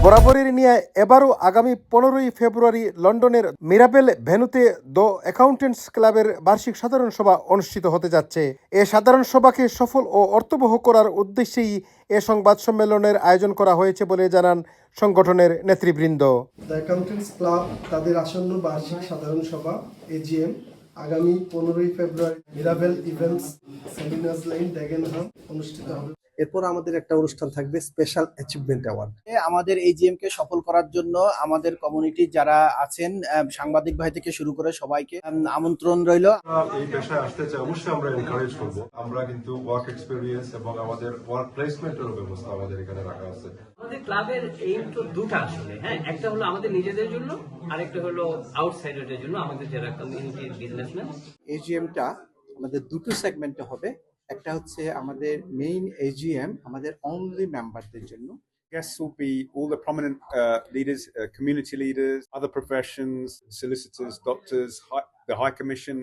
বরাবরের নিয়ে এবারও আগামী 15ই ফেব্রুয়ারি লন্ডনের মিরাবেল ভেন্যুতে দ্য অ্যাকাউন্টেন্টস ক্লাবের বার্ষিক সাধারণ সভা অনুষ্ঠিত হতে যাচ্ছে। এ সাধারণ সভাকে সফল ও অর্থবহ করার উদ্দেশ্যেই এ সংবাদ সম্মেলনের আয়োজন করা হয়েছে বলে জানান সংগঠনের নেতৃবৃন্দ। দ্য অ্যাকাউন্টেন্টস ক্লাব তাদের আসন্ন বার্ষিক সাধারণ সভা এজিএম আগামী 15ই ফেব্রুয়ারি Mirabel events Selina's lane Dagenham অনুষ্ঠিত হবে। এরপর আমাদের একটা অনুষ্ঠান থাকবে স্পেশাল অ্যাচিভমেন্ট অ্যাওয়ার্ড। আমাদের এজিএম কে সফল করার জন্য আমাদের কমিউনিটি যারা আছেন সাংবাদিক ভাই থেকে শুরু করে সবাইকে আমন্ত্রণ রইল। এই পেশায় আসতে চাই অবশ্যই আমরা এনকারেজ করব। আমরা কিন্তু ওয়ার্ক এক্সপেরিয়েন্স এবং আমাদের ওয়ার্ক প্লেসমেন্টের ব্যবস্থা আমাদের এখানে রাখা আছে। আমাদের ক্লাবের এইম তো দুটা আসলে, হ্যাঁ, একটা হলো আমাদের নিজেদের জন্য, আরেকটা হলো আউটসাইডারদের জন্য, আমাদের যারা কমিউনিটি বিজনেসম্যান। এজিএমটা আমাদের দুটো সেগমেন্টে হবে। একটা হচ্ছে আমাদের মেইন এজিএম আমাদের অনলি মেম্বারদের জন্য। Guests will be all the prominent leaders, community leaders, other professions, solicitors, doctors, the High Commission.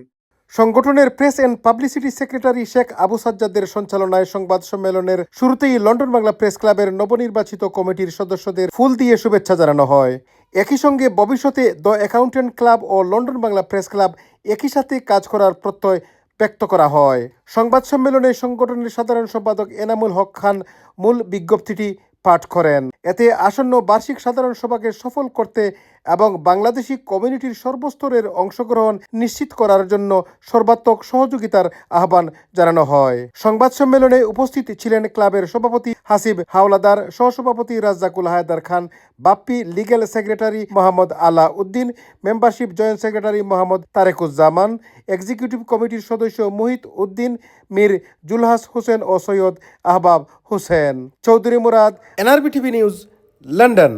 সংগঠনের press and publicity secretary Sheikh Abu সাজ্জাদের সঞ্চালনায় সংবাদ সম্মেলনের শুরুতেই লন্ডন বাংলা প্রেস ক্লাবের নবনির্বাচিত কমিটির সদস্যদের ফুল দিয়ে শুভেচ্ছা জানানো হয়। একই সঙ্গে ভবিষ্যতে দ্য অ্যাকাউন্টেন্ট ক্লাব ও লন্ডন বাংলা প্রেস ক্লাব একই সাথে কাজ করার প্রত্যয় ব্যক্ত করা হয়। সংবাদ সম্মেলনে সংগঠনের সাধারণ সম্পাদক এনামুল হক খান মূল বিজ্ঞপ্তিটি পাঠ করেন। এতে আসন্ন বার্ষিক সাধারণ সভাকে সফল করতে এবং বাংলাদেশি কমিউনিটির সর্বস্তরের অংশগ্রহণ নিশ্চিত করার জন্য সর্বাত্মক সহযোগিতার আহ্বান জানানো হয়। সংবাদ সম্মেলনে উপস্থিত ছিলেন ক্লাবের সভাপতি হাসিব হাওলাদার, সহসভাপতি Razzakul Haider Khan, Bappi legal secretary Mohammad Ala Uddin, membership joint secretary Mohammad Tarekuzzaman, executive কমিটির সদস্য মুহিত উদ্দিন, মীর জুলহাস হোসেন ও Syed Ahbab Hossain. Chowdhury Murad, NRB TV news, London.